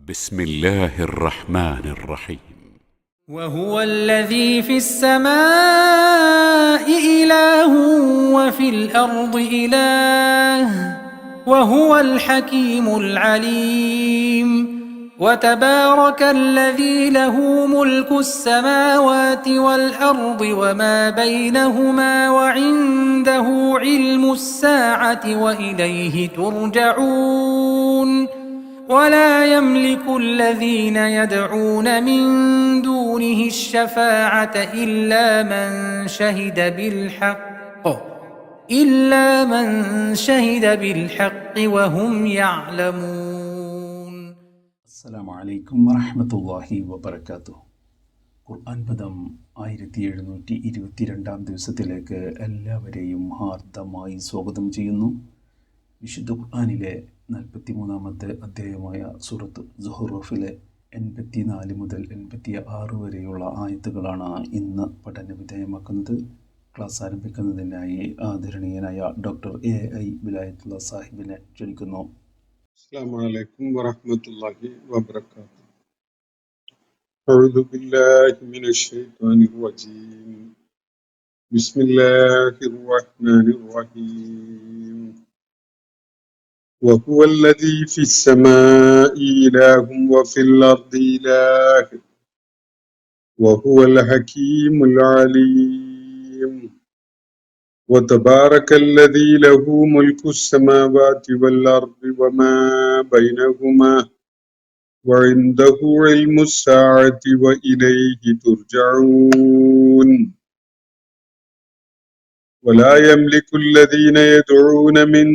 بسم الله الرحمن الرحيم. وهو الذي في السماء إله وفي الأرض إله وهو الحكيم العليم. وتبارك الذي له ملك السماوات والأرض وما بينهما وعنده علم الساعة وإليه ترجعون. ولا يملك الذين يدعون من دونه الشفاعة إلا من شهد بالحق وهم يعلمون. അസ്സലാമു അലൈക്കും വറഹ്മത്തുള്ളാഹി വബറകാതുഹു. ഖുർആൻ പദം 1722 ദിവസത്തിലേക്ക് എല്ലാവരെയും ഹാർദമായി സ്വാഗതം ചെയ്യുന്നു. വിശുദ്ധ ഖുർആനിലെ 43-ാമത്തെ അധ്യായമായ സൂറത്ത് സുഹ്റൂഫിലെ 84 മുതൽ 86 വരെയുള്ള ആയത്തുകളാണ് ഇന്ന് പഠന വിധേയമാക്കുന്നത്. ക്ലാസ് ആരംഭിക്കുന്നതിനായി ആദരണീയനായ ഡോക്ടർ AI വിലായത്തുള്ള സാഹിബിനെ ക്ഷണിക്കുന്നു. السلام عليكم ورحمة الله وبركاته. أعوذ بالله من الشيطان الرجيم. بسم الله الرحمن الرحيم. وهو الذي في السماء إله وفي الأرض إله وهو الحكيم العليم. وتبارك الذي له ملك السماوات والأرض وما بينهما وعنده علم الساعة وإليه ترجعون. ولا يملك الذين يدعون من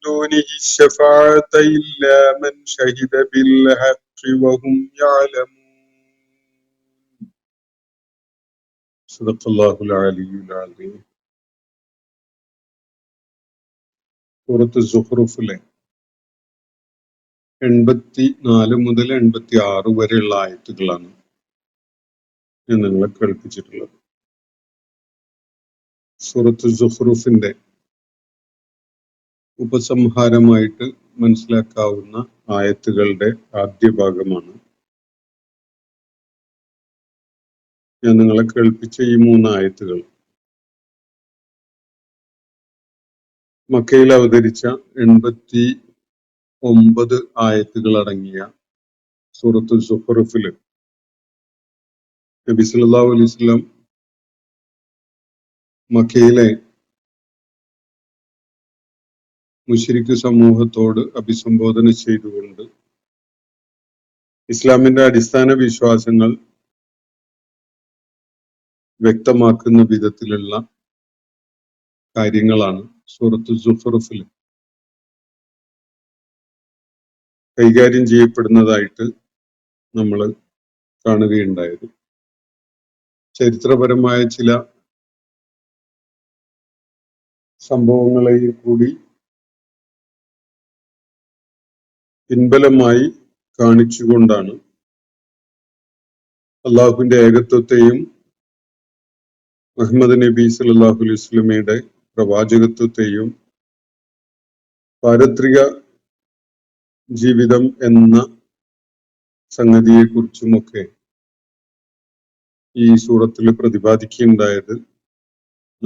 دونه الشفاعة إلا من شهد بالحق وهم يعلمون. صدق الله العلي العظيم. സൂറത്ത് സുഹ്റൂഫിലെ 84 മുതൽ 86 വരെയുള്ള ആയത്തുകളാണ് ഞാൻ നിങ്ങളെ കേൾപ്പിച്ചിട്ടുള്ളത്. സൂറത്ത് സുഹ്റൂഫിന്റെ ഉപസംഹാരമായിട്ട് മനസ്സിലാക്കാവുന്ന ആയത്തുകളുടെ ആദ്യ ഭാഗമാണ് ഞാൻ നിങ്ങളെ കേൾപ്പിച്ച ഈ 3 ആയത്തുകൾ. മക്കയിൽ അവതരിച്ച 89 ആയത്തുകൾ അടങ്ങിയ സൂറത്ത് സുഹ്റൂഫില് നബി സല്ലല്ലാഹു അലൈഹി വസല്ലം മക്കയിലെ മുശ്രിക്ക് സമൂഹത്തോട് അഭിസംബോധന ചെയ്തുകൊണ്ട് ഇസ്ലാമിന്റെ അടിസ്ഥാന വിശ്വാസങ്ങൾ വ്യക്തമാക്കുന്ന വിധത്തിലുള്ള കാര്യങ്ങളാണ് സൂറത്ത് സുഹ്റൂഫിൽ കൈകാര്യം ചെയ്യപ്പെടുന്നതായിട്ട് നമ്മൾ കാണുകയുണ്ടായത്. ചരിത്രപരമായ ചില സംഭവങ്ങളെയും കൂടി പിൻബലമായി കാണിച്ചുകൊണ്ടാണ് അള്ളാഹുവിന്റെ ഏകത്വത്തെയും മുഹമ്മദ് നബി സല്ലല്ലാഹു അലൈഹി വസല്ലമയുടെ പ്രവാചകത്വത്തെയും പാരത്രിക ജീവിതം എന്ന സംഗതിയെക്കുറിച്ചുമൊക്കെ ഈ സൂറത്തിൽ പ്രതിപാദിക്കുകയുണ്ടായത്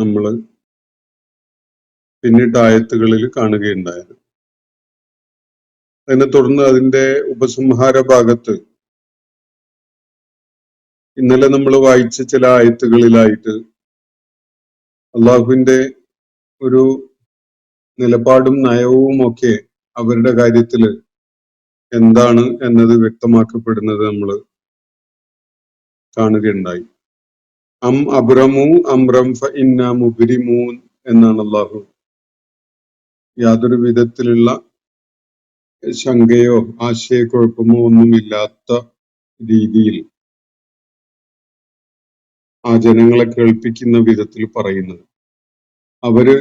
നമ്മൾ പിന്നീട് ആയത്തുകളിൽ കാണുകയുണ്ടായത്. അതിനെ തുടർന്ന് അതിന്റെ ഉപസംഹാര ഭാഗത്ത് ഇന്നലെ നമ്മൾ വായിച്ച ചില ആയത്തുകളിലായിട്ട് അള്ളാഹുവിന്റെ ഒരു നിലപാടും നയവും ഒക്കെ അവരുടെ കാര്യത്തിൽ എന്താണ് എന്നത് വ്യക്തമാക്കപ്പെടുന്നത് നമ്മൾ കാണുകയുണ്ടായി. അം അബ്രമു അംറം ഫഇന്നാ മുബ്രിമൂൻ എന്നാണ് അള്ളാഹു യാതൊരു വിധത്തിലുള്ള ശങ്കയോ ആശയക്കുഴപ്പമോ ഒന്നുമില്ലാത്ത രീതിയിൽ ആ ജനങ്ങളെ കേൾപ്പിക്കുന്ന വിധത്തിൽ പറയുന്നത്. അവര്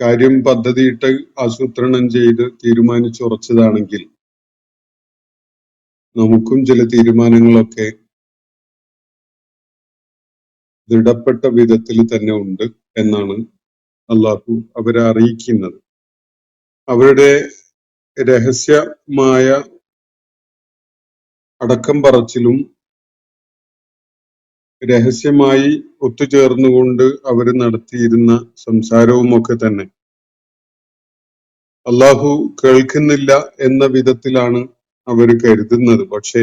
കാര്യം പദ്ധതിയിട്ട് ആസൂത്രണം ചെയ്ത് തീരുമാനിച്ചുറച്ചതാണെങ്കിൽ നമുക്കും ചില തീരുമാനങ്ങളൊക്കെ ദൃഢപ്പെട്ട വിധത്തിൽ തന്നെ ഉണ്ട് എന്നാണ് അള്ളാഹു അവരെ അറിയിക്കുന്നത്. അവരുടെ രഹസ്യമായ അടക്കം പറച്ചിലും രഹസ്യമായി ഒത്തുചേർന്നുകൊണ്ട് അവർ നടത്തിയിരുന്ന സംസാരവുമൊക്കെ തന്നെ അള്ളാഹു കേൾക്കുന്നില്ല എന്ന വിധത്തിലാണ് അവർ കരുതുന്നത്. പക്ഷേ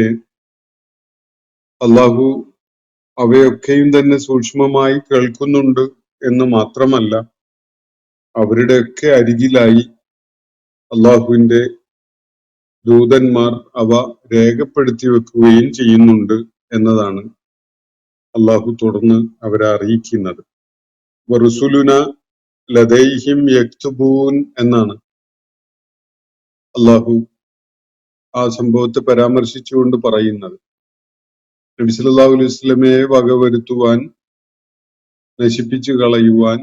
അള്ളാഹു അവയൊക്കെയും തന്നെ സൂക്ഷ്മമായി കേൾക്കുന്നുണ്ട് എന്ന് മാത്രമല്ല, അവരുടെയൊക്കെ അരികിലായി അള്ളാഹുവിന്റെ ദൂതന്മാർ അവ രേഖപ്പെടുത്തി വെക്കുകയും ചെയ്യുന്നുണ്ട് എന്നതാണ് അള്ളാഹു തുടർന്ന് അവരെ അറിയിക്കുന്നത്. വറുസുലുന ലദൈഹിം യക്തുബൂൻ എന്നാണ് അള്ളാഹു ആ സംഭവത്തെ പരാമർശിച്ചുകൊണ്ട് പറയുന്നത്. നബി സല്ലല്ലാഹു അലൈഹി വസല്ലമയെ വകവരുത്തുവാൻ, നശിപ്പിച്ചു കളയുവാൻ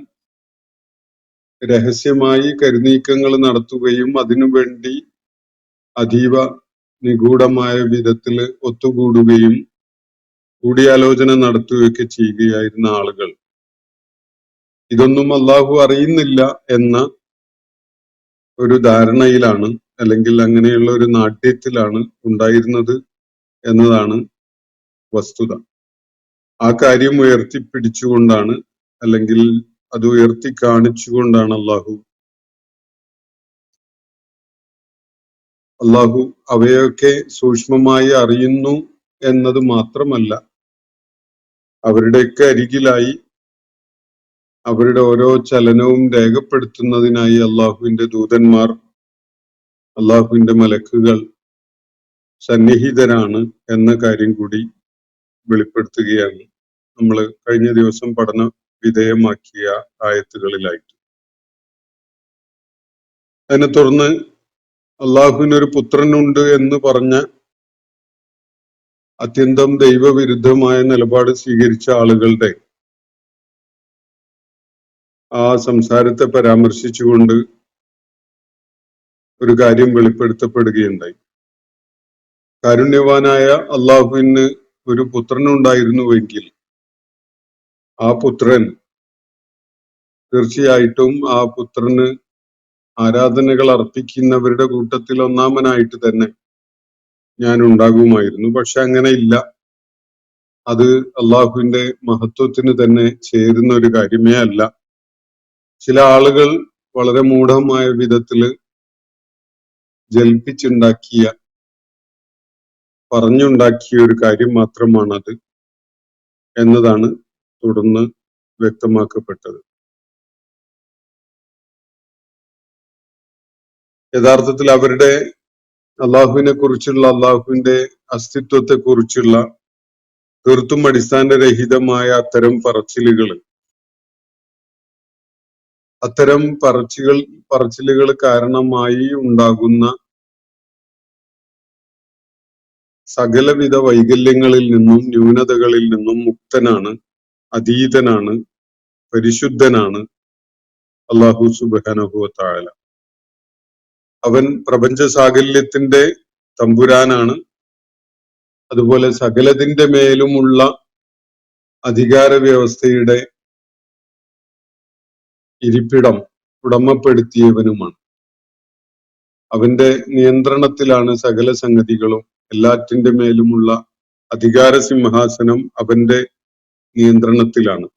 രഹസ്യമായി കരുനീക്കങ്ങൾ നടത്തുകയും അതിനുവേണ്ടി അതീവ നിഗൂഢമായ വിധത്തിൽ ഒത്തുകൂടുകയും കൂടിയാലോചന നടത്തുകയൊക്കെ ചെയ്യുകയായിരുന്ന ആളുകൾ ഇതൊന്നും അള്ളാഹു അറിയുന്നില്ല എന്ന ഒരു ധാരണയിലാണ്, അല്ലെങ്കിൽ അങ്ങനെയുള്ള ഒരു നാട്യത്തിലാണ് ഉണ്ടായിരുന്നത് എന്നതാണ് വസ്തുത. ആ കാര്യം ഉയർത്തിപ്പിടിച്ചുകൊണ്ടാണ്, അല്ലെങ്കിൽ അത് ഉയർത്തി കാണിച്ചുകൊണ്ടാണ് അള്ളാഹു അവയൊക്കെ സൂക്ഷ്മമായി അറിയുന്നു എന്നത് മാത്രമല്ല, അവരുടെയൊക്കെ അരികിലായി അവരുടെ ഓരോ ചലനവും രേഖപ്പെടുത്തുന്നതിനായി അള്ളാഹുവിന്റെ ദൂതന്മാർ, അള്ളാഹുവിന്റെ മലക്കുകൾ സന്നിഹിതരാണ് എന്ന കാര്യം കൂടി വെളിപ്പെടുത്തുകയാണ് നമ്മൾ കഴിഞ്ഞ ദിവസം പഠന വിധേയമാക്കിയ ആയത്തുകളിലായിട്ട്. അതിനെ തുടർന്ന് അള്ളാഹുവിനൊരു പുത്രനുണ്ട് എന്ന് പറഞ്ഞ അത്യന്തം ദൈവവിരുദ്ധമായ നിലപാട് സ്വീകരിച്ച ആളുകളുടെ ആ സംസാരത്തെ പരാമർശിച്ചുകൊണ്ട് ഒരു കാര്യം വെളിപ്പെടുത്തപ്പെടുകയുണ്ടായി. കാരുണ്യവാനായ അള്ളാഹുവിന് ഒരു പുത്രനുണ്ടായിരുന്നുവെങ്കിൽ ആ പുത്രൻ തീർച്ചയായിട്ടും ആ പുത്രന് ആരാധനകൾ അർപ്പിക്കുന്നവരുടെ കൂട്ടത്തിൽ ഒന്നാമനായിട്ട് തന്നെ ഞാൻ ഉണ്ടാകുമായിരുന്നു. പക്ഷെ അങ്ങനെ ഇല്ല. അത് അള്ളാഹുവിന്റെ മഹത്വത്തിന് തന്നെ ചേരുന്ന ഒരു കാര്യമേ അല്ല. ചില ആളുകൾ വളരെ മൂഢമായ വിധത്തില് ജൽപ്പിച്ചുണ്ടാക്കിയ, പറഞ്ഞുണ്ടാക്കിയ ഒരു കാര്യം മാത്രമാണത് എന്നതാണ് തുടർന്ന് വ്യക്തമാക്കപ്പെട്ടത്. യഥാർത്ഥത്തിൽ അവരുടെ അള്ളാഹുവിനെ കുറിച്ചുള്ള, അള്ളാഹുവിന്റെ അസ്തിത്വത്തെ കുറിച്ചുള്ള തീർത്തും അടിസ്ഥാനരഹിതമായ അത്തരം പറച്ചിലുകൾ കാരണമായി ഉണ്ടാകുന്ന സകലവിധ വൈകല്യങ്ങളിൽ നിന്നും ന്യൂനതകളിൽ നിന്നും മുക്തനാണ്, അതീതനാണ്, പരിശുദ്ധനാണ് അള്ളാഹു സുബ്ഹാനഹു വ തആല. അവൻ പ്രപഞ്ച സാകല്യത്തിന്റെ തമ്പുരാനാണ്. അതുപോലെ സകലതിന്റെ മേലുമുള്ള അധികാര വ്യവസ്ഥയുടെ ഇരിപ്പിടം ഉടമപ്പെടുത്തിയവനുമാണ്. അവന്റെ നിയന്ത്രണത്തിലാണ് സകല സംഗതികളും. എല്ലാറ്റിന്റെ മേലുമുള്ള അധികാര സിംഹാസനം അവന്റെ നിയന്ത്രണത്തിലാണ്.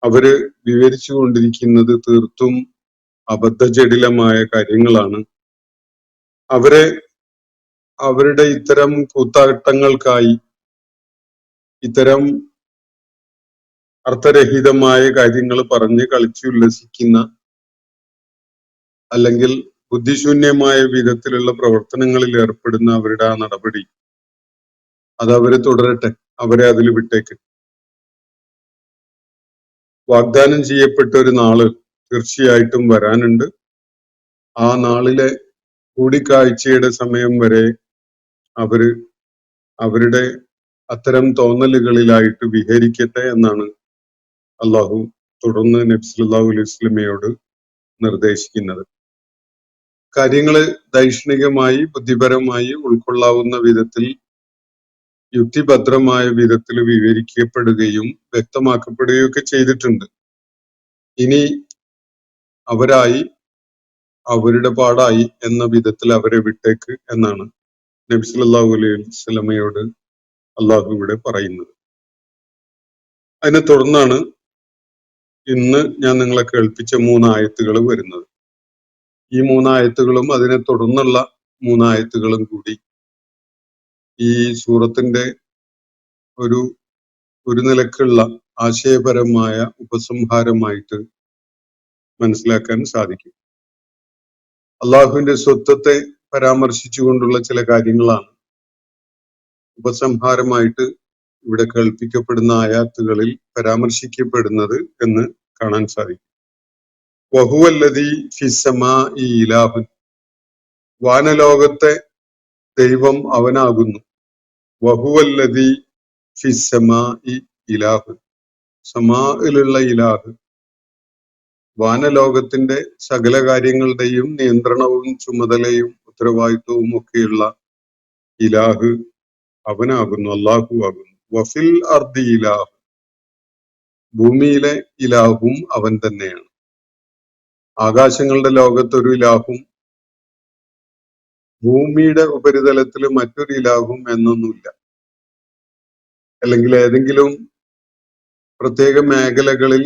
അവര് വിവരിച്ചു കൊണ്ടിരിക്കുന്നത് തീർത്തും അബദ്ധജടിലമായ കാര്യങ്ങളാണ്. അവരുടെ ഇത്തരം കൂത്താട്ടങ്ങൾക്കായി, ഇത്തരം അർത്ഥരഹിതമായ കാര്യങ്ങൾ പറഞ്ഞ് കളിച്ചുല്ലസിക്കുന്ന, അല്ലെങ്കിൽ ബുദ്ധിശൂന്യമായ വിധത്തിലുള്ള പ്രവർത്തനങ്ങളിൽ ഏർപ്പെടുന്ന അവരുടെ ആ നടപടി അതവര് തുടരട്ടെ, അവരെ അതിൽ വിട്ടേക്ക്. വാഗ്ദാനം ചെയ്യപ്പെട്ട ഒരു നാള് തീർച്ചയായിട്ടും വരാനുണ്ട്. ആ നാളിലെ കൂടിക്കാഴ്ചയുടെ സമയം വരെ അവരുടെ അത്തരം തോന്നലുകളിലായിട്ട് വിഹരിക്കട്ടെ എന്നാണ് അള്ളാഹു തുടർന്ന് നബി സല്ലല്ലാഹു അലൈഹി വസല്ലമയോട് നിർദ്ദേശിക്കുന്നത്. കാര്യങ്ങള് ദൈഷ്ണികമായി, ബുദ്ധിപരമായി ഉൾക്കൊള്ളാവുന്ന വിധത്തിൽ, യുക്തിഭദ്രമായ വിധത്തിൽ വിവരിക്കപ്പെടുകയും വ്യക്തമാക്കപ്പെടുകയും ഒക്കെ ചെയ്തിട്ടുണ്ട്. ഇനി അവരുടെ പാടായി എന്ന വിധത്തിൽ അവരെ വിട്ടേക്ക് എന്നാണ് നബി സല്ലല്ലാഹു അലൈഹി വസല്ലമയോട് അള്ളാഹു ഇവിടെ പറയുന്നത്. അതിനെ തുടർന്നാണ് ഇന്ന് ഞാൻ നിങ്ങളെ കേൾപ്പിച്ച 3 ആയത്തുകൾ വരുന്നത്. ഈ 3 ആയത്തുകളും അതിനെ തുടർന്നുള്ള 3 ആയത്തുകളും കൂടി ഈ സൂറത്തിന്റെ ഒരു നിലക്കുള്ള ആശയപരമായ ഉപസംഹാരമായിട്ട് മനസ്സിലാക്കാൻ സാധിക്കും. അള്ളാഹുവിന്റെ സ്വത്വത്തെ പരാമർശിച്ചുകൊണ്ടുള്ള ചില കാര്യങ്ങളാണ് ഉപസംഹാരമായിട്ട് ഇവിടെ കേൾപ്പിക്കപ്പെടുന്ന ആയാത്തുകളിൽ പരാമർശിക്കപ്പെടുന്നത് എന്ന് കാണാൻ സാധിക്കും. വഹുവല്ലദീ ഫിസ്സമാഇ ഇലാഹുൻ, വാനലോകത്തെ ദൈവം അവനാകുന്നു. വഹുവല്ലദീ ഫിസ്സമാഇ ഇലാഹുൻ, സമാഇലുള്ള ഇലാഹ്, വാനലോകത്തിന്റെ സകല കാര്യങ്ങളുടെയും നിയന്ത്രണവും ചുമതലയും ഉത്തരവാദിത്വവും ഒക്കെയുള്ള ഇലാഹ് അവനാകുന്നു, അല്ലാഹു ആകുന്നു. വഫിൽ അർദി ഇലാഹ്, ഭൂമിയിലെ ഇലാഹും അവൻ തന്നെയാണ്. ആകാശങ്ങളുടെ ലോകത്തൊരു ഇലാഹും ഭൂമിയുടെ ഉപരിതലത്തിൽ മറ്റൊരു ഇലാഹും എന്നൊന്നുമില്ല. അല്ലെങ്കിൽ ഏതെങ്കിലും പ്രത്യേക മേഖലകളിൽ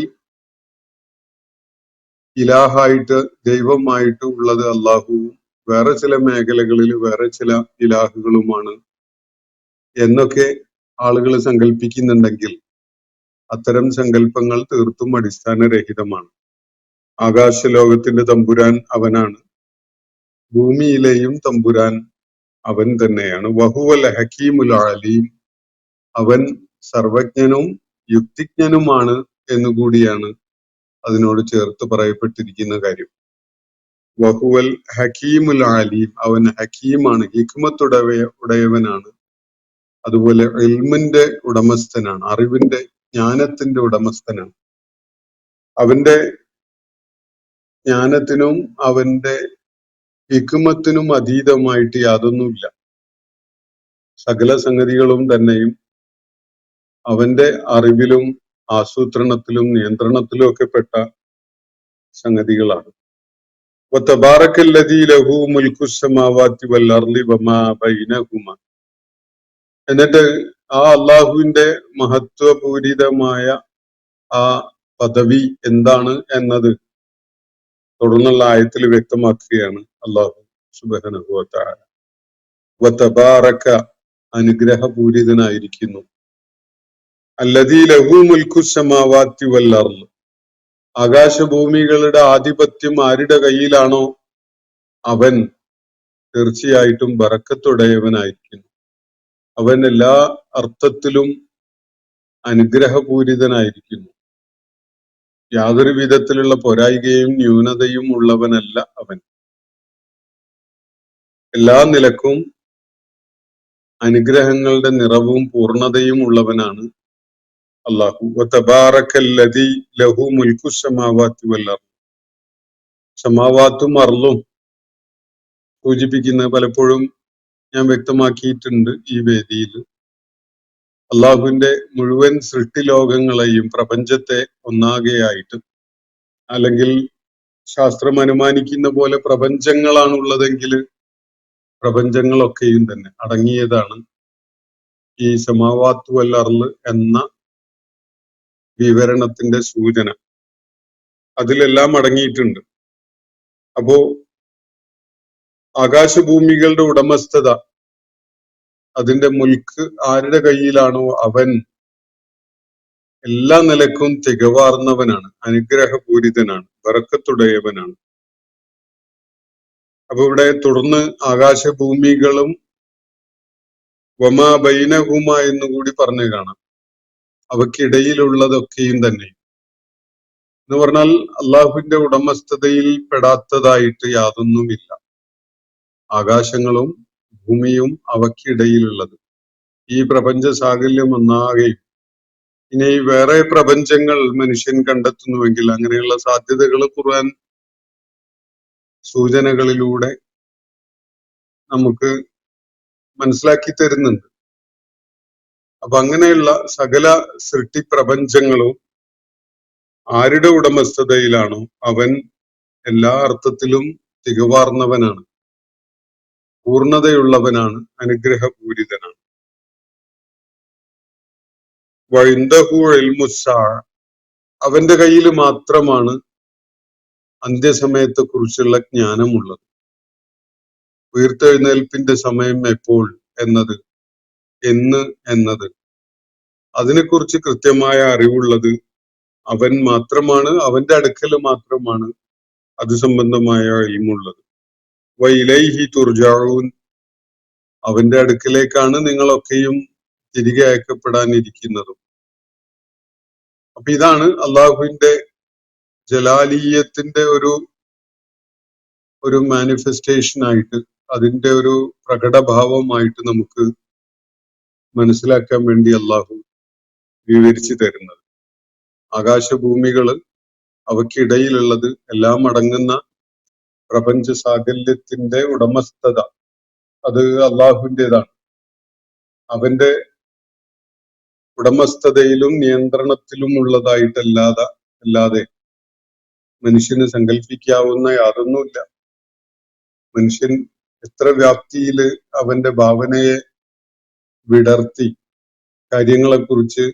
ഇലാഹായിട്ട് ദൈവമായിട്ട് ഉള്ളത് അള്ളാഹുവും വേറെ ചില മേഖലകളിൽ വേറെ ചില ഇലാഹുകളുമാണ് എന്നൊക്കെ ആളുകൾ സങ്കല്പിക്കുന്നുണ്ടെങ്കിൽ അത്തരം സങ്കല്പങ്ങൾ തീർത്തും അടിസ്ഥാനരഹിതമാണ്. ആകാശലോകത്തിന്റെ തമ്പുരാൻ അവനാണ്, ഭൂമിയിലെയും തമ്പുരാൻ അവൻ തന്നെയാണ്. വഹുവൽ ഹക്കീമുൽ അലീം, അവൻ സർവജ്ഞനും യുക്തിജ്ഞനുമാണ് എന്നുകൂടിയാണ് അതിനോട് ചേർത്ത് പറയപ്പെട്ടിരിക്കുന്ന കാര്യം. വഹുവൽ ഹക്കീമുൽ അലീം, അവൻ ഹക്കീമാണ്, ഹിക്മത്തുടയവനാണ്, അതുപോലെ ഇൽമിന്റെ ഉടമസ്ഥനാണ്, അറിവിന്റെ ജ്ഞാനത്തിന്റെ ഉടമസ്ഥനാണ്. അവന്റെ ജ്ഞാനത്തിനും അവന്റെ ഹിക്മത്തിനും അതീതമായിട്ട് യാതൊന്നുമില്ല. സകല സംഗതികളും തന്നെയും അവന്റെ അറിവിലും ആസൂത്രണത്തിലും നിയന്ത്രണത്തിലും ഒക്കെ പെട്ട സംഗതികളാണ്. വതബാറക്കല്ലദീ ലഹു മുൽക്കുസ്സമാവാതി വൽ അർളി വമാ ബൈനഹുമ, എന്നിട്ട് ആ അള്ളാഹുവിന്റെ മഹത്വപൂരിതമായ ആ പദവി എന്താണ് എന്നത് തുടർന്നുള്ള ആയത്തിൽ വ്യക്തമാക്കുകയാണ് അള്ളാഹു സുബ്ഹാനഹു വ തആല. വതബാറക, അനുഗ്രഹപൂരിതനായിരിക്കുന്നു. അല്ലദീ ലഹു മുൽക്കുസ്സമാവാതി വൽ അർള്, ആകാശഭൂമികളുടെ ആധിപത്യം ആരുടെ കയ്യിലാണോ അവൻ തീർച്ചയായിട്ടും ബറക്കത്തുടയവനായിരിക്കുന്നു. അവൻ എല്ലാ അർത്ഥത്തിലും അനുഗ്രഹപൂരിതനായിരിക്കുന്നു. യാതൊരു വിധത്തിലുള്ള പോരായികയും ന്യൂനതയും ഉള്ളവനല്ല അവൻ. എല്ലാ നിലക്കും അനുഗ്രഹങ്ങളുടെ നിറവും പൂർണ്ണതയും ഉള്ളവനാണ് അല്ലാഹു. വതബാറക്കല്ലദീ ലഹു മുൽക്കുസ്സമാവാതി വൽ അർള്, സമാവാത്തും അർളും സൂചിപ്പിക്കുന്ന പലപ്പോഴും ഞാൻ വ്യക്തമാക്കിയിട്ടുണ്ട് ഈ വേദിയിൽ. അള്ളാഹുവിന്റെ മുഴുവൻ സൃഷ്ടിലോകങ്ങളെയും പ്രപഞ്ചത്തെ ഒന്നാകെയായിട്ട്, അല്ലെങ്കിൽ ശാസ്ത്രം അനുമാനിക്കുന്ന പോലെ പ്രപഞ്ചങ്ങളാണുള്ളതെങ്കിൽ പ്രപഞ്ചങ്ങളൊക്കെയും തന്നെ അടങ്ങിയതാണ് ഈ സമാവാത്തു വൽ അർള് എന്ന വിവരണത്തിന്റെ സൂചന. അതിലെല്ലാം അടങ്ങിയിട്ടുണ്ട്. അപ്പോ ആകാശഭൂമികളുടെ ഉടമസ്ഥത, അതിന്റെ മുൽക്ക് ആരുടെ കയ്യിലാണോ അവൻ എല്ലാ നിലക്കും തികവാർന്നവനാണ്, അനുഗ്രഹപൂരിതനാണ്, ബറക്കത്തുടയവനാണ്. അപ്പൊ ഇവിടെ തുടർന്ന് ആകാശഭൂമികളും വമാ ബൈനഹുമ എന്നുകൂടി പറഞ്ഞു കാണാം. അവക്കിടയിലുള്ളതൊക്കെയും തന്നെ എന്ന് പറഞ്ഞാൽ അള്ളാഹുവിന്റെ ഉടമസ്ഥതയിൽ പെടാത്തതായിട്ട് യാതൊന്നുമില്ല. ആകാശങ്ങളും ഭൂമിയും അവക്കിടയിലുള്ളത്, ഈ പ്രപഞ്ച സാകല്യം ഒന്നാകെയും. ഇനി വേറെ പ്രപഞ്ചങ്ങൾ മനുഷ്യൻ കണ്ടെത്തുന്നുവെങ്കിൽ അങ്ങനെയുള്ള സാധ്യതകൾ ഖുർആൻ സൂചനകളിലൂടെ നമുക്ക് മനസ്സിലാക്കി തരുന്നുണ്ട്. അപ്പൊ അങ്ങനെയുള്ള സകല സൃഷ്ടി പ്രപഞ്ചങ്ങളും ആരുടെ ഉടമസ്ഥതയിലാണോ അവൻ എല്ലാ അർത്ഥത്തിലും തികവാർന്നവനാണ്. പൂർണ്ണതയുള്ളവനാണ്, അനുഗ്രഹപൂരിതനാണ്. വഇൻദഹു ഇൽമുസ്സാ, അവന്റെ കയ്യിൽ മാത്രമാണ് അന്ത്യസമയത്തെ കുറിച്ചുള്ള ജ്ഞാനമുള്ളത്. ഉയർത്തെഴുന്നേൽപ്പിന്റെ സമയം എപ്പോൾ എന്നത്, എന്ന് എന്നത്, അതിനെക്കുറിച്ച് കൃത്യമായ അറിവുള്ളത് അവൻ മാത്രമാണ്, അവന്റെ അടുക്കൽ മാത്രമാണ് അത് സംബന്ധമായ ഇൽമുള്ളത്. വഇലൈഹി തുർജഊൻ, അവന്റെ അടുക്കലേക്കാണ് നിങ്ങളൊക്കെയും തിരികെ അയക്കപ്പെടാനിരിക്കുന്നതും. അപ്പൊ ഇതാണ് അള്ളാഹുവിന്റെ ജലാലീയത്തിന്റെ ഒരു മാനിഫെസ്റ്റേഷൻ ആയിട്ട്, അതിന്റെ ഒരു പ്രകടഭാവമായിട്ട് നമുക്ക് മനസ്സിലാക്കാൻ വേണ്ടി അള്ളാഹു വിവരിച്ചു തരുന്നത്. ആകാശഭൂമികള്, അവയ്ക്കിടയിലുള്ളത് എല്ലാം അടങ്ങുന്ന പ്രപഞ്ച സാകല്യത്തിന്റെ ഉടമസ്ഥത അത് അള്ളാഹുവിൻ്റെതാണ്. അവന്റെ ഉടമസ്ഥതയിലും നിയന്ത്രണത്തിലും ഉള്ളതായിട്ടല്ലാതെ മനുഷ്യന് സങ്കല്പിക്കാവുന്ന യാതൊന്നുമില്ല. മനുഷ്യൻ എത്ര വ്യാപ്തിയില് അവന്റെ ഭാവനയെ വിടർത്തി കാര്യങ്ങളെക്കുറിച്ച്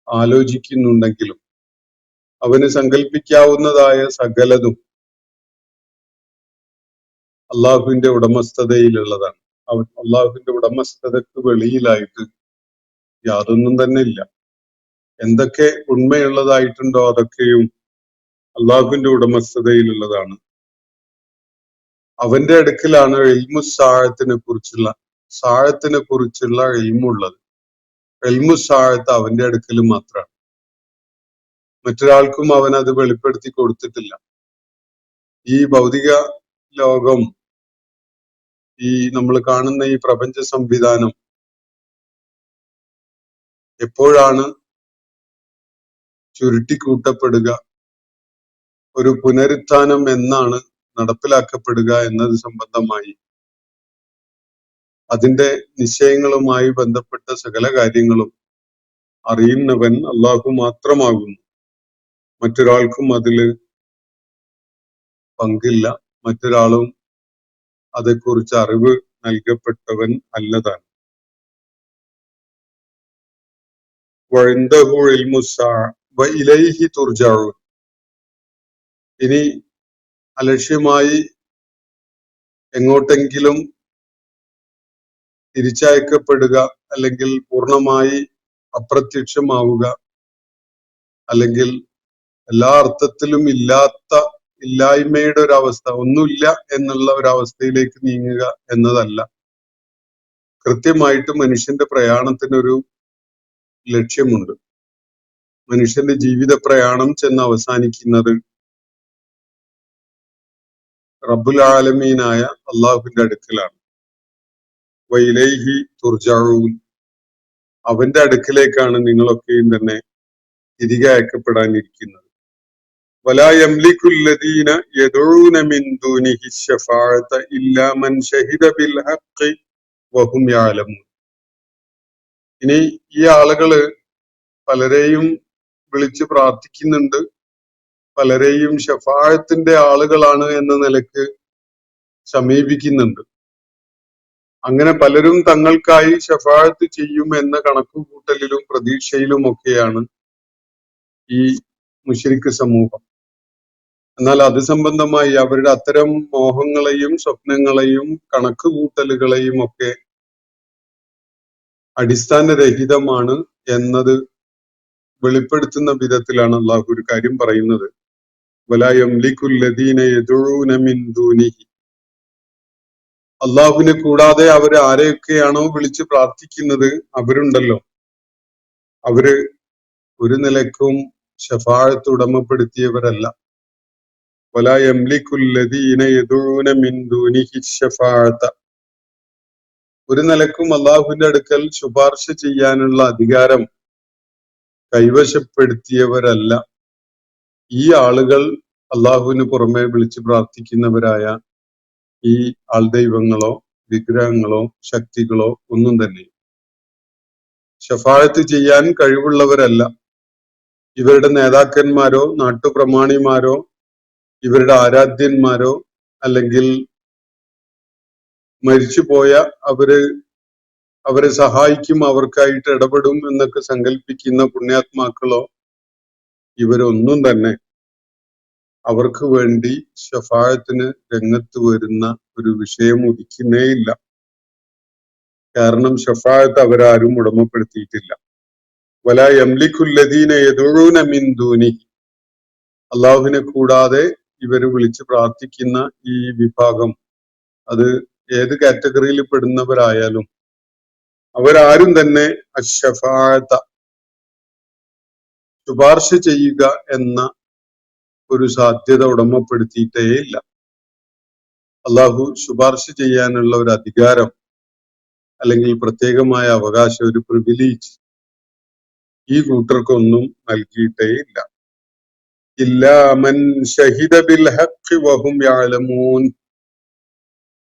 ആലോചിക്കുന്നുണ്ടെങ്കിലും അവന് സങ്കല്പിക്കാവുന്നതായ സകലതും അള്ളാഹുവിന്റെ ഉടമസ്ഥതയിലുള്ളതാണ്. അള്ളാഹുവിന്റെ ഉടമസ്ഥതയ്ക്ക് വെളിയിലായിട്ട് യാതൊന്നും തന്നെ ഇല്ല. എന്തൊക്കെ ഉണ്മയുള്ളതായിട്ടുണ്ടോ അതൊക്കെയും അള്ളാഹുവിന്റെ ഉടമസ്ഥതയിലുള്ളതാണ്. അവന്റെ അടുക്കലാണ് ഇൽമുസ്സാഅത്തിനെ കുറിച്ചുള്ള ഇൽമുള്ളത്. ഇൽമുസ്സാഅത്ത് അവന്റെ അടുക്കൽ മാത്രമാണ്, മറ്റൊരാൾക്കും അവൻ അത് വെളിപ്പെടുത്തി കൊടുത്തിട്ടില്ല. ഈ ഭൗതിക ലോകം, ഈ നമ്മൾ കാണുന്ന ഈ പ്രപഞ്ച സംവിധാനം എപ്പോഴാണ് ചുരുട്ടിക്കൂട്ടപ്പെടുക, ഒരു പുനരുത്ഥാനം എന്നാണ് നടപ്പിലാക്കപ്പെടുക എന്നത് സംബന്ധമായി അതിന്റെ നിശ്ചയങ്ങളുമായി ബന്ധപ്പെട്ട സകല കാര്യങ്ങളും അറിയുന്നവൻ അള്ളാഹു മാത്രമാകുന്നു. മറ്റൊരാൾക്കും അതില് പങ്കില്ല, മറ്റൊരാളും അതേക്കുറിച്ച് അറിവ് നൽകപ്പെട്ടവൻ അല്ലതാണ്. വഇൻദഹു ഇൽമുസ്സാഅ വഇലൈഹി തുർജഊൻ, ഇനി അലക്ഷ്യമായി എങ്ങോട്ടെങ്കിലും തിരിച്ചയക്കപ്പെടുക, അല്ലെങ്കിൽ പൂർണ്ണമായി അപ്രത്യക്ഷമാവുക, അല്ലെങ്കിൽ എല്ലാ അർത്ഥത്തിലും ഇല്ലായ്മയുടെ ഒരവസ്ഥ, ഒന്നുമില്ല എന്നുള്ള ഒരവസ്ഥയിലേക്ക് നീങ്ങുക എന്നതല്ല. കൃത്യമായിട്ട് മനുഷ്യന്റെ പ്രയാണത്തിനൊരു ലക്ഷ്യമുണ്ട്. മനുഷ്യന്റെ ജീവിത പ്രയാണം ചെന്ന് അവസാനിക്കുന്നത് റബ്ബുൽ ആലമീനായ അള്ളാഹുവിന്റെ അടുക്കലാണ്. വഇലൈഹി തുർജഊൻ, അവന്റെ അടുക്കലേക്കാണ് നിങ്ങളൊക്കെയും തന്നെ തിരികെ അയക്കപ്പെടാനിരിക്കുന്നത്. വലാ യംലികുല്ലദീന യദഊന മിൻ ദൂനിഹി ശഫാഅത ഇല്ലാ മൻ ശഹിദ ബിൽ ഹഖ് വഹും യഅലമൂൻ. ഇനി ഈ ആളുകള് പലരെയും വിളിച്ച് പ്രാർത്ഥിക്കുന്നുണ്ട്, പലരെയും ശഫാഅത്തിന്റെ ആളുകളാണ് എന്ന നിലക്ക് സമീപിക്കുന്നുണ്ട്. അങ്ങനെ പലരും തങ്ങൾക്കായി ശഫാഅത്ത് ചെയ്യും എന്ന കണക്കുകൂട്ടലിലും പ്രതീക്ഷയിലും ഒക്കെയാണ് ഈ മുശ്രിക്ക് സമൂഹം. എന്നാൽ അത് സംബന്ധമായി അവരുടെ അത്തരം മോഹങ്ങളെയും സ്വപ്നങ്ങളെയും കണക്കുകൂട്ടലുകളെയും ഒക്കെ അടിസ്ഥാനരഹിതമാണ് എന്നത് വെളിപ്പെടുത്തുന്ന വിധത്തിലാണ് അള്ളാഹു ഒരു കാര്യം പറയുന്നത്. വലാ യംലികുല്ലദീന യദഊന മിൻ ദൂനിഹി, അള്ളാഹുവിനെ കൂടാതെ അവർ ആരെയൊക്കെയാണോ വിളിച്ച് പ്രാർത്ഥിക്കുന്നത് അവരുണ്ടല്ലോ, അവര് ഒരു നിലക്കും ശഫാഅത്ത് ഉടമപ്പെടുത്തിയവരല്ല. വലാ യംലികുല്ലദീന യദഊന മിൻ ദൂനിഹി ശഫാഅത, ഒരു നിലക്കും അള്ളാഹുവിന്റെ അടുക്കൽ ശുപാർശ ചെയ്യാനുള്ള അധികാരം കൈവശപ്പെടുത്തിയവരല്ല ഈ ആളുകൾ. അള്ളാഹുവിന് പുറമെ വിളിച്ച് പ്രാർത്ഥിക്കുന്നവരായ ഈ ആൾദൈവങ്ങളോ വിഗ്രഹങ്ങളോ ശക്തികളോ ഒന്നും തന്നെ ശഫാഅത്ത് ചെയ്യാൻ കഴിവുള്ളവരല്ല. ഇവരുടെ നേതാക്കന്മാരോ നാട്ടുപ്രമാണിമാരോ ഇവരുടെ ആരാധ്യന്മാരോ അല്ലെങ്കിൽ മരിച്ചുപോയ അവരെ സഹായിക്കും, അവർക്കായിട്ട് ഇടപെടും എന്നൊക്കെ സങ്കല്പിക്കുന്ന പുണ്യാത്മാക്കളോ ഇവരൊന്നും തന്നെ അവർക്ക് വേണ്ടി ശഫാഅത്തിന് രംഗത്ത് വരുന്ന ഒരു വിഷയം ഉദിക്കുന്നേയില്ല. കാരണം ശഫാഅത്ത് അവരാരും ഉടമപ്പെടുത്തിയിട്ടില്ല. വലാ യംലിക്കുല്ലദീന യദഊന മിൻ ദൂനിഹി, അള്ളാഹുവിനെ കൂടാതെ ഇവർ വിളിച്ച് പ്രാർത്ഥിക്കുന്ന ഈ വിഭാഗം, അത് ഏത് കാറ്റഗറിയിൽ പെടുന്നവരായാലും അവരാരും തന്നെ അശ്ശഫാഅത്ത, ശുപാർശ ചെയ്യുക എന്ന ഒരു സാധ്യത ഉടമപ്പെടുത്തിയിട്ടേ ഇല്ല. അള്ളാഹു ശുപാർശ ചെയ്യാനുള്ള ഒരു അധികാരം അല്ലെങ്കിൽ പ്രത്യേകമായ അവകാശം, ഒരു പ്രിവിലേജ് ഈ കൂട്ടർക്കൊന്നും നൽകിയിട്ടേ ഇല്ല. ഇല്ലാ മൻ ശഹിദ ബിൽ ഹഖ് വഹും യഅലമൂൻ,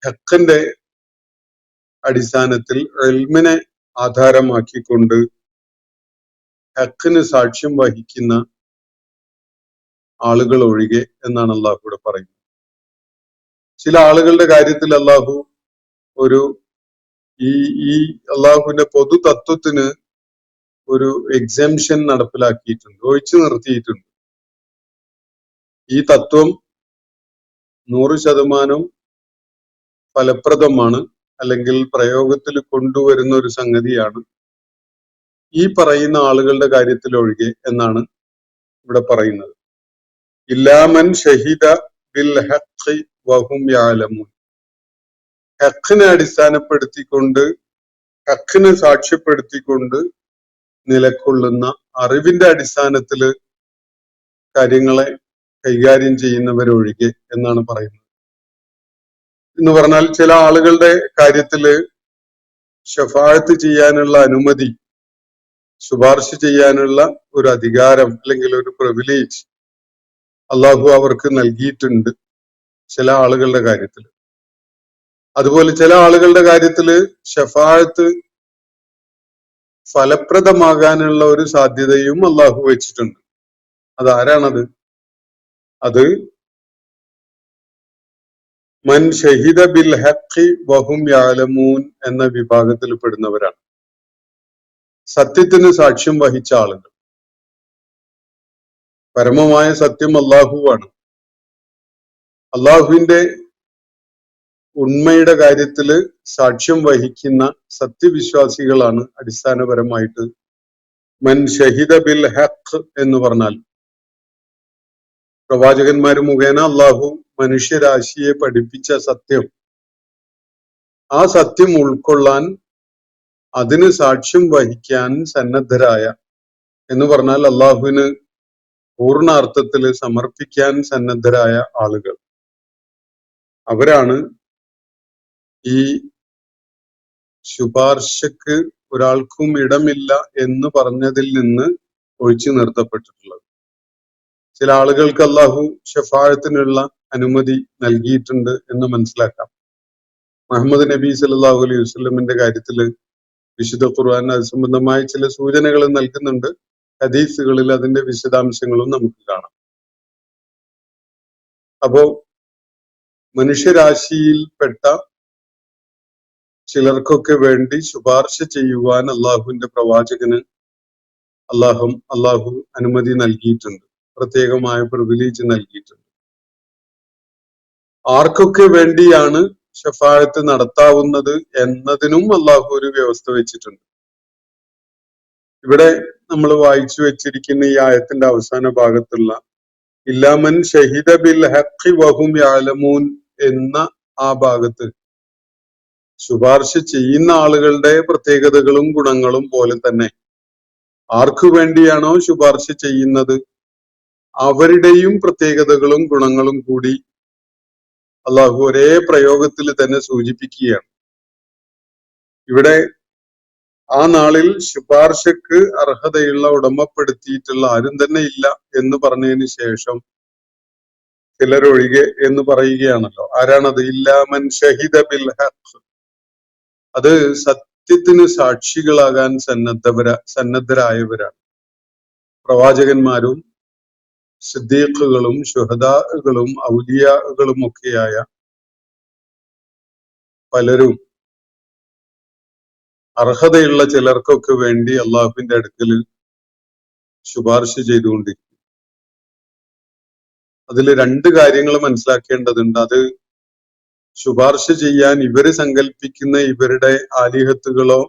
ഹഖിന്റെ അടിസ്ഥാനത്തിൽ ഇൽമിനെ ആധാരമാക്കിക്കൊണ്ട് ഹഖിന് സാക്ഷ്യം വഹിക്കുന്ന ആളുകൾ ഒഴികെ എന്നാണ് അള്ളാഹു ഇവിടെ പറയുന്നത്. ചില ആളുകളുടെ കാര്യത്തിൽ അള്ളാഹു ഒരു ഈ അള്ളാഹുവിന്റെ പൊതു തത്വത്തിന് ഒരു എക്സംഷൻ നടപ്പിലാക്കിയിട്ടുണ്ട്, ഒഴിച്ചു നിർത്തിയിട്ടുണ്ട്. ഈ തത്വം 100% ഫലപ്രദമാണ്, അല്ലെങ്കിൽ പ്രയോഗത്തിൽ കൊണ്ടുവരുന്ന ഒരു സംഗതിയാണ് ഈ പറയുന്ന ആളുകളുടെ കാര്യത്തിൽ ഒഴികെ എന്നാണ് ഇവിടെ പറയുന്നത്. ഇല്ലാമൻ ഷഹിദ ബിൽ ഹഖ് വഹും യഅലമൂൻ, ഹഖിനെ അടിസ്ഥാനപ്പെടുത്തിക്കൊണ്ട്, ഹഖിനെ സാക്ഷ്യപ്പെടുത്തിക്കൊണ്ട് നിലകൊള്ളുന്ന അറിവിന്റെ അടിസ്ഥാനത്തില് കാര്യങ്ങളെ കൈകാര്യം ചെയ്യുന്നവരൊഴികെ എന്നാണ് പറയുന്നത്. എന്ന് പറഞ്ഞാൽ ചില ആളുകളുടെ കാര്യത്തില് ശഫാഅത്ത് ചെയ്യാനുള്ള അനുമതി, ശുപാർശ ചെയ്യാനുള്ള ഒരു അധികാരം അല്ലെങ്കിൽ ഒരു പ്രിവിലേജ് അള്ളാഹു അവർക്ക് നൽകിയിട്ടുണ്ട് ചില ആളുകളുടെ കാര്യത്തിൽ. അതുപോലെ ചില ആളുകളുടെ കാര്യത്തില് ശഫാഅത്ത് ഫലപ്രദമാകാനുള്ള ഒരു സാധ്യതയും അള്ളാഹു വെച്ചിട്ടുണ്ട്. അതാരാണത്? അത് മൻ ഷഹിദ ബിൽ ഹഖ് വഹും യഅലമൂൻ എന്ന വിഭാഗത്തിൽ പെടുന്നവരാണ്. സത്യത്തിന് സാക്ഷ്യം വഹിച്ച ആളുകൾ. പരമമായ സത്യം അള്ളാഹുവാണ്. അള്ളാഹുവിന്റെ ഉണ്മയുടെ കാര്യത്തില് സാക്ഷ്യം വഹിക്കുന്ന സത്യവിശ്വാസികളാണ് അടിസ്ഥാനപരമായിട്ട് മൻ ഷഹിദ ബിൽ ഹഖ് എന്ന് പറഞ്ഞാൽ. പ്രവാചകന്മാര് മുഖേന അള്ളാഹു മനുഷ്യരാശിയെ പഠിപ്പിച്ച സത്യം, ആ സത്യം ഉൾക്കൊള്ളാൻ, അതിന് സാക്ഷ്യം വഹിക്കാൻ സന്നദ്ധരായ, എന്ന് പറഞ്ഞാൽ അള്ളാഹുവിന് പൂർണ്ണാർത്ഥത്തിൽ സമർപ്പിക്കാൻ സന്നദ്ധരായ ആളുകൾ. അവരാണ് ഈ ശുപാർശക്ക് ഒരാൾക്കും ഇടമില്ല എന്ന് പറഞ്ഞതിൽ നിന്ന് ഒഴിച്ചു നിർത്തപ്പെട്ടിട്ടുള്ളത്. ചില ആളുകൾക്ക് അള്ളാഹു ശഫാഅത്തിനുള്ള അനുമതി നൽകിയിട്ടുണ്ട് എന്ന് മനസ്സിലാക്കാം. മുഹമ്മദ് നബി സല്ലല്ലാഹു അലൈഹി വസല്ലമിന്റെ കാര്യത്തിൽ വിശുദ്ധ ഖുർആൻ അത് സംബന്ധമായ ചില സൂചനകൾ നൽകുന്നുണ്ട്. ഹദീസുകളിൽ അതിന്റെ വിശദാംശങ്ങളും നമുക്ക് കാണാം. അപ്പോ മനുഷ്യരാശിയിൽപ്പെട്ട ചിലർക്കൊക്കെ വേണ്ടി ശുപാർശ ചെയ്യുവാൻ അള്ളാഹുവിന്റെ പ്രവാചകന് അള്ളാഹു അനുമതി നൽകിയിട്ടുണ്ട്, പ്രത്യേകമായ പ്രിവിലേജ് നൽകിയിട്ടുണ്ട്. ആർക്കൊക്കെ വേണ്ടിയാണ് ശഫാഅത്ത് നടത്താവുന്നത് എന്നതിനും അള്ളാഹു ഒരു വ്യവസ്ഥ വെച്ചിട്ടുണ്ട്. ഇവിടെ നമ്മൾ വായിച്ചു വെച്ചിരിക്കുന്ന ഈ ആയത്തിന്റെ അവസാന ഭാഗത്തുള്ള ഇല്ലാമൻ ഷഹിദ ബിൽ ഹഖ് വഹും യഅലമൂൻ എന്ന ആ ഭാഗത്ത് ശുപാർശ ചെയ്യുന്ന ആളുകളുടെ പ്രത്യേകതകളും ഗുണങ്ങളും പോലെ തന്നെ ആർക്കു വേണ്ടിയാണോ ശുപാർശ ചെയ്യുന്നത് അവരുടെയും പ്രത്യേകതകളും ഗുണങ്ങളും കൂടി അള്ളാഹു ഒരേ പ്രയോഗത്തിൽ തന്നെ സൂചിപ്പിക്കുകയാണ്. ഇവിടെ ആ നാളിൽ ശുപാർശക്ക് അർഹതയുള്ള ഉടമപ്പെടുത്തിയിട്ടുള്ള ആരും തന്നെ ഇല്ല എന്ന് പറഞ്ഞതിന് ശേഷം ചിലരൊഴികെ എന്ന് പറയുകയാണല്ലോ. ആരാണത്? ഇല്ലാമൻ ഷഹിദ ബിൽ ഹഖ്. അത് സത്യത്തിന് സാക്ഷികളാകാൻ സന്നദ്ധരായവരാണ്. പ്രവാചകന്മാരും സിദ്ദീഖുകളും ശുഹദാകളും ഔലിയാകളും ഒക്കെയായ പലരും അർഹതയുള്ള ചിലർക്കൊക്കെ വേണ്ടി അള്ളാഹുവിന്റെ അടുക്കൽ ശുപാർശ ചെയ്തുകൊണ്ടിരിക്കും. അതിൽ രണ്ട് കാര്യങ്ങൾ മനസ്സിലാക്കേണ്ടതുണ്ട്. അത് ശുപാർശ ചെയ്യാൻ ഇവര് സങ്കല്പിക്കുന്ന ഇവരുടെ ആലിഹത്തുകളോ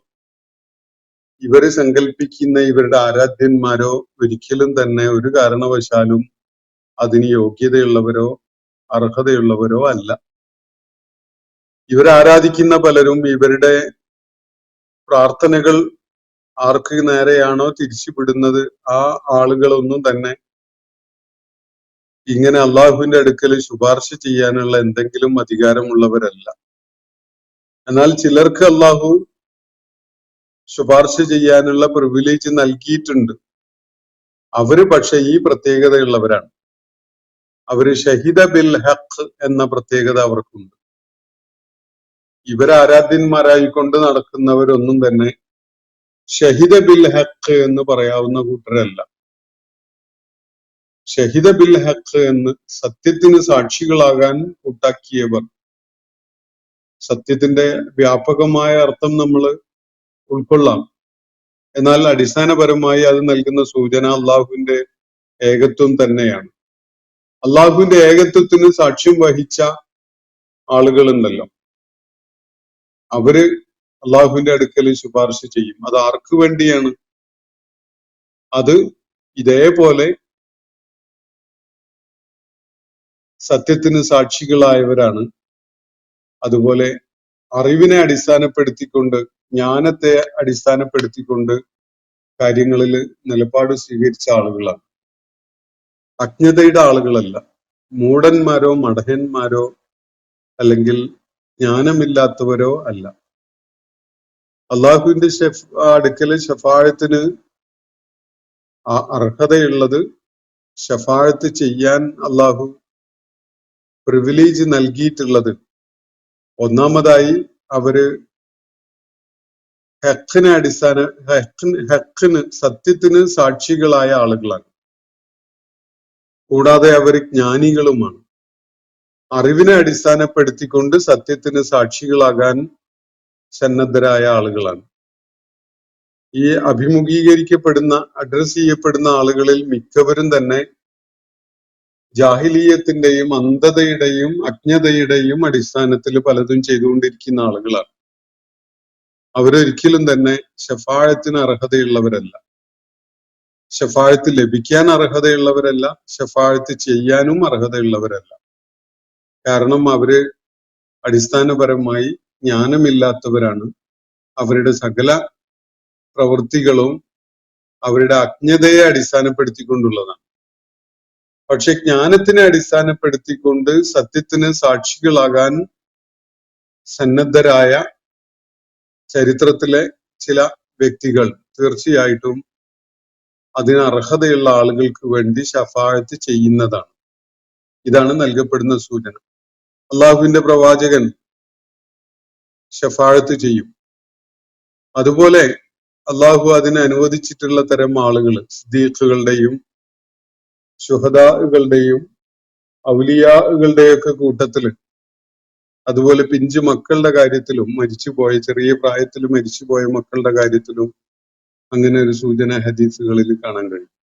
ഇവര് സങ്കല്പിക്കുന്ന ഇവരുടെ ആരാധ്യന്മാരോ ഒരിക്കലും തന്നെ ഒരു കാരണവശാലും അതിന് യോഗ്യതയുള്ളവരോ അർഹതയുള്ളവരോ അല്ല. ഇവരാരാധിക്കുന്ന പലരും ഇവരുടെ പ്രാർത്ഥനകൾ ആർക്ക് നേരെയാണോ തിരിച്ചുവിടുന്നത് ആ ആളുകളൊന്നും തന്നെ ഇങ്ങനെ അള്ളാഹുവിന്റെ അടുക്കൽ ശുപാർശ ചെയ്യാനുള്ള എന്തെങ്കിലും അധികാരമുള്ളവരല്ല. എന്നാൽ ചിലർക്ക് അള്ളാഹു ശുപാർശ ചെയ്യാനുള്ള പ്രിവിലേജ് നൽകിയിട്ടുണ്ട്. അവര് പക്ഷെ ഈ പ്രത്യേകതയുള്ളവരാണ്. അവര് ഷഹിദ ബിൽ ഹഖ് എന്ന പ്രത്യേകത അവർക്കുണ്ട്. ഇവരാരാധ്യന്മാരായിക്കൊണ്ട് നടക്കുന്നവരൊന്നും തന്നെ ഷഹിദ ബിൽ ഹഖ് എന്ന് പറയാവുന്ന കൂട്ടരല്ല. ഷഹിദ ബിൽ ഹഖ് എന്ന് സത്യത്തിന് സാക്ഷികളാകാൻ കൂട്ടാക്കിയവർ. സത്യത്തിന്റെ വ്യാപകമായ അർത്ഥം നമ്മൾ ഉൾക്കൊള്ളാം. എന്നാൽ അടിസ്ഥാനപരമായി അത് നൽകുന്ന സൂചന അള്ളാഹുവിന്റെ ഏകത്വം തന്നെയാണ്. അള്ളാഹുവിന്റെ ഏകത്വത്തിന് സാക്ഷ്യം വഹിച്ച ആളുകളുണ്ടല്ലോ, അവര് അള്ളാഹുവിന്റെ അടുക്കൽ ശുപാർശ ചെയ്യും. അത് ആർക്ക് വേണ്ടിയാണ്? അത് ഇതേപോലെ സത്യത്തിന് സാക്ഷികളായവരാണ്. അതുപോലെ അറിവിനെ അടിസ്ഥാനപ്പെടുത്തിക്കൊണ്ട്, ജ്ഞാനത്തെ അടിസ്ഥാനപ്പെടുത്തിക്കൊണ്ട് കാര്യങ്ങളിൽ നിലപാട് സ്വീകരിച്ച ആളുകളാണ്. അജ്ഞതയുടെ ആളുകളല്ല. മൂഢന്മാരോ മടയന്മാരോ അല്ലെങ്കിൽ ജ്ഞാനമില്ലാത്തവരോ അല്ല. അള്ളാഹുവിന്റെ അടുക്കല് ഷഫാഴത്തിന് അർഹതയുള്ളത്, ഷഫാഴത്ത് ചെയ്യാൻ അള്ളാഹു പ്രിവിലേജ് നൽകിയിട്ടുള്ളത്, ഒന്നാമതായി അവര് ഹക്കിന് സത്യത്തിന് സാക്ഷികളായ ആളുകളാണ്. കൂടാതെ അവർ ജ്ഞാനികളുമാണ്. അറിവിനെ അടിസ്ഥാനപ്പെടുത്തിക്കൊണ്ട് സത്യത്തിന് സാക്ഷികളാകാൻ സന്നദ്ധരായ ആളുകളാണ്. ഈ അഭിമുഖീകരിക്കപ്പെടുന്ന, അഡ്രസ് ചെയ്യപ്പെടുന്ന ആളുകളിൽ മിക്കവരും തന്നെ ജാഹിലീയത്തിന്റെയും അന്ധതയുടെയും അജ്ഞതയുടെയും അടിസ്ഥാനത്തിൽ പലതും ചെയ്തുകൊണ്ടിരിക്കുന്ന ആളുകളാണ്. അവരൊരിക്കലും തന്നെ ശഫാഴത്തിന് അർഹതയുള്ളവരല്ല. ശഫാഴത്ത് ലഭിക്കാൻ അർഹതയുള്ളവരല്ല. ശഫാഴത്ത് ചെയ്യാനും അർഹതയുള്ളവരല്ല. കാരണം അവര് അടിസ്ഥാനപരമായി ജ്ഞാനമില്ലാത്തവരാണ്. അവരുടെ സകല പ്രവൃത്തികളും അവരുടെ അജ്ഞതയെ അടിസ്ഥാനപ്പെടുത്തിക്കൊണ്ടുള്ളതാണ്. പക്ഷെ ജ്ഞാനത്തിനെ അടിസ്ഥാനപ്പെടുത്തിക്കൊണ്ട് സത്യത്തിന് സാക്ഷികളാകാൻ സന്നദ്ധരായ ചരിത്രത്തിലെ ചില വ്യക്തികൾ തീർച്ചയായിട്ടും അതിന് അർഹതയുള്ള ആളുകൾക്ക് വേണ്ടി ശഫാഅത്ത് ചെയ്യുന്നതാണ്. ഇതാണ് നൽകപ്പെടുന്ന സൂചന. അള്ളാഹുവിന്റെ പ്രവാചകൻ ശഫാഅത്ത് ചെയ്യും. അതുപോലെ അള്ളാഹു അതിനെ അനുവദിച്ചിട്ടുള്ള തരം ആളുകൾ, സിദ്ദീഖുകളുടെയും ശുഹദാകളുടെയും ഔലിയാകളുടെയൊക്കെ കൂട്ടത്തില്, അതുപോലെ പിഞ്ചു മക്കളുടെ കാര്യത്തിലും, മരിച്ചുപോയ ചെറിയ പ്രായത്തിൽ മരിച്ചുപോയ മക്കളുടെ കാര്യത്തിലും അങ്ങനെ ഒരു സൂചന ഹദീസുകളിൽ കാണാൻ കഴിയും.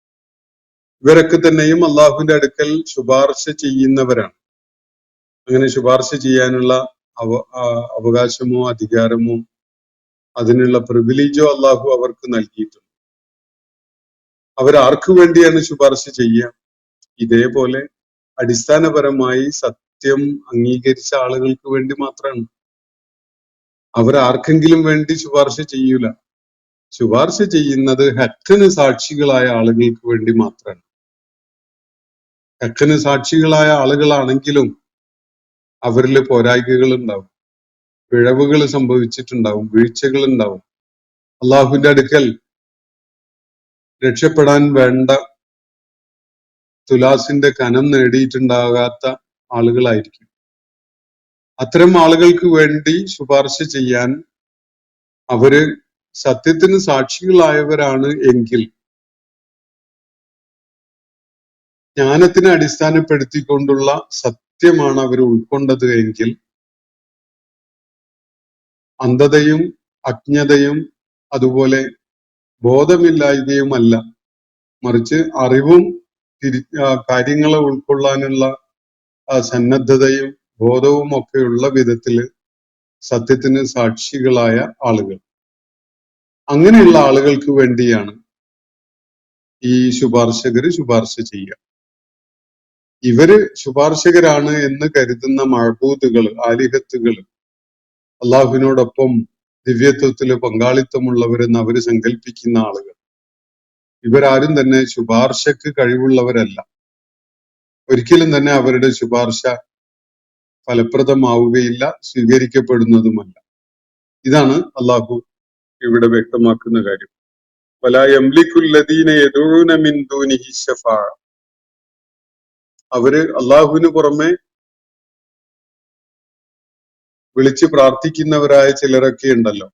ഇവരൊക്കെ തന്നെയും അള്ളാഹുവിന്റെ അടുക്കൽ ശുപാർശ ചെയ്യുന്നവരാണ്. അങ്ങനെ ശുപാർശ ചെയ്യാനുള്ള അവകാശമോ അധികാരമോ അതിനുള്ള പ്രിവിലേജോ അള്ളാഹു അവർക്ക് നൽകിയിട്ടുണ്ട്. അവരാർക്ക് വേണ്ടിയാണ് ശുപാർശ ചെയ്യുക? ഇതേപോലെ അടിസ്ഥാനപരമായി സത്യം അംഗീകരിച്ച ആളുകൾക്ക് വേണ്ടി മാത്രമാണ്. അവരാർക്കെങ്കിലും വേണ്ടി ശുപാർശ ചെയ്യൂല. ശുപാർശ ചെയ്യുന്നത് ഹക്കിന് സാക്ഷികളായ ആളുകൾക്ക് വേണ്ടി മാത്രമാണ്. ഹക്കിന് സാക്ഷികളായ ആളുകളാണെങ്കിലും അവരിൽ പോരായ്മകൾ ഉണ്ടാവും, പിഴവുകൾ സംഭവിച്ചിട്ടുണ്ടാവും, വീഴ്ചകൾ ഉണ്ടാവും. അള്ളാഹുവിന്റെ അടുക്കൽ രക്ഷപ്പെടാൻ വേണ്ട തുലാസിന്റെ കനം നേടിയിട്ടുണ്ടാകാത്ത ആളുകളായിരിക്കും. അത്തരം ആളുകൾക്ക് വേണ്ടി ശുപാർശ ചെയ്യാൻ അവര് സത്യത്തിന് സാക്ഷികളായവരാണ് എങ്കിൽ, ജ്ഞാനത്തിനെ അടിസ്ഥാനപ്പെടുത്തിക്കൊണ്ടുള്ള സത്യമാണ് അവർ ഉൾക്കൊണ്ടത് എങ്കിൽ അന്ധതയും അജ്ഞതയും അതുപോലെ ബോധമില്ലായ്കയുമല്ല, മറിച്ച് അറിവും കാര്യങ്ങളെ ഉൾക്കൊള്ളാനുള്ള സന്നദ്ധതയും ബോധവും ഒക്കെയുള്ള വിധത്തില് സത്യത്തിന് സാക്ഷികളായ ആളുകൾ. അങ്ങനെയുള്ള ആളുകൾക്ക് വേണ്ടിയാണ് ഈ ശുപാർശകര് ശുപാർശ ചെയ്യുക. ഇവര് ശുപാർശകരാണ് എന്ന് കരുതുന്ന മഅബൂദുകൾ, ആലിഹത്തുകൾ, അള്ളാഹുവിനോടൊപ്പം ദിവ്യത്വത്തില് പങ്കാളിത്തമുള്ളവരെന്ന് അവര് സങ്കല്പിക്കുന്ന ആളുകൾ, ഇവരാരും തന്നെ ശുപാർശക്ക് കഴിവുള്ളവരല്ല. ഒരിക്കലും തന്നെ അവരുടെ ശുപാർശ ഫലപ്രദമാവുകയില്ല, സ്വീകരിക്കപ്പെടുന്നതുമല്ല. ഇതാണ് അള്ളാഹു ഇവിടെ വ്യക്തമാക്കുന്ന കാര്യം. വലാ യംലികുൽ ലദീന യദഊന മിൻ ദൂനിഹി ശഫാഅ. അവര് അള്ളാഹുവിന് പുറമെ വിളിച്ച് പ്രാർത്ഥിക്കുന്നവരായ ചിലരൊക്കെ ഉണ്ടല്ലോ,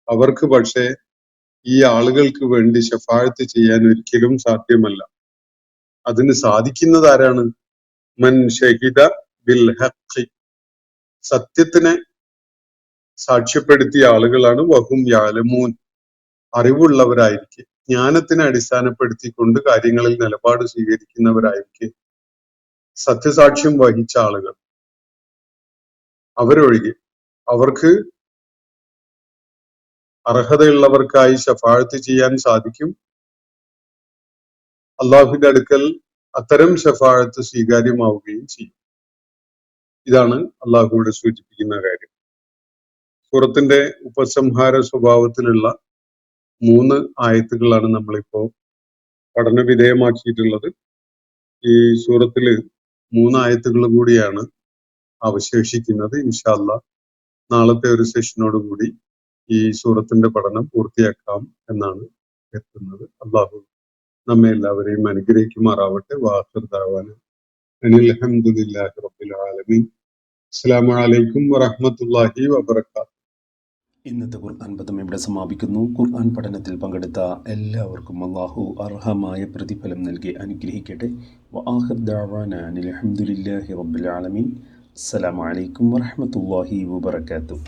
അവർക്ക് പക്ഷേ ഈ ആളുകൾക്ക് വേണ്ടി ശഫാഅത്ത് ചെയ്യാൻ ഒരിക്കലും സാധ്യമല്ല. അതിന് സാധിക്കുന്നത് ആരാണ്? മൻ ഷഹിദ ബിൽ ഹഖ്. സത്യത്തിനെ സാക്ഷ്യപ്പെടുത്തിയ ആളുകളാണ്. വഹും യഅലമൂൻ. അറിവുള്ളവരായിരിക്കെ, ജ്ഞാനത്തിനെ അടിസ്ഥാനപ്പെടുത്തിക്കൊണ്ട് കാര്യങ്ങളിൽ നിലപാട് സ്വീകരിക്കുന്നവരായിരിക്കെ, സത്യസാക്ഷ്യം വഹിച്ച ആളുകൾ അവരൊഴികെ അവർക്ക് അർഹതയുള്ളവർക്കായി ശഫാഅത്ത് ചെയ്യാൻ സാധിക്കും. അള്ളാഹുവിന്റെ അടുക്കൽ അത്തരം ശഫാഅത്ത് സ്വീകാര്യമാവുകയും ചെയ്യും. ഇതാണ് അള്ളാഹുവിടെ സൂചിപ്പിക്കുന്ന കാര്യം. സൂറത്തിന്റെ ഉപസംഹാര സ്വഭാവത്തിലുള്ള 3 ആയത്തുകളാണ് നമ്മളിപ്പോ പഠന വിധേയമാക്കിയിട്ടുള്ളത്. ഈ സൂറത്തില് 3 ആയത്തുകൾ കൂടിയാണ് അവശേഷിക്കുന്നത്. ഇൻഷാ അല്ലാഹ് നാളത്തെ ഒരു സെഷനോട് കൂടി ഈ സൂറത്തിന്റെ പഠനം പൂർത്തിയാക്കാം എന്നാണ് കരുതുന്നത്. അള്ളാഹു നമ്മെ എല്ലാവരെയും അനുഗ്രഹിക്കുമാറാവട്ടെ. വാഖിർ ദഅവാന അനിൽ ഹംദുലില്ലാഹി റബ്ബിൽ ആലമീൻ. അസ്സലാമു അലൈക്കും വറഹ്മത്തുള്ളാഹി വബറകാതുഹു. ഇന്നത്തെ ഖുർആൻ പദം ഇവിടെ സമാപിക്കുന്നു. ഖുർആൻ പഠനത്തിൽ പങ്കെടുത്ത എല്ലാവർക്കും അല്ലാഹു അർഹമായ പ്രതിഫലം നൽകി അനുഗ്രഹിക്കട്ടെ. വആഖിർ ദഅവാന അനിൽ ഹംദുലില്ലാഹി റബ്ബിൽ ആലമീൻ. അസ്സലാമു അലൈക്കും വറഹ്മത്തുള്ളാഹി വബറകാതുഹു.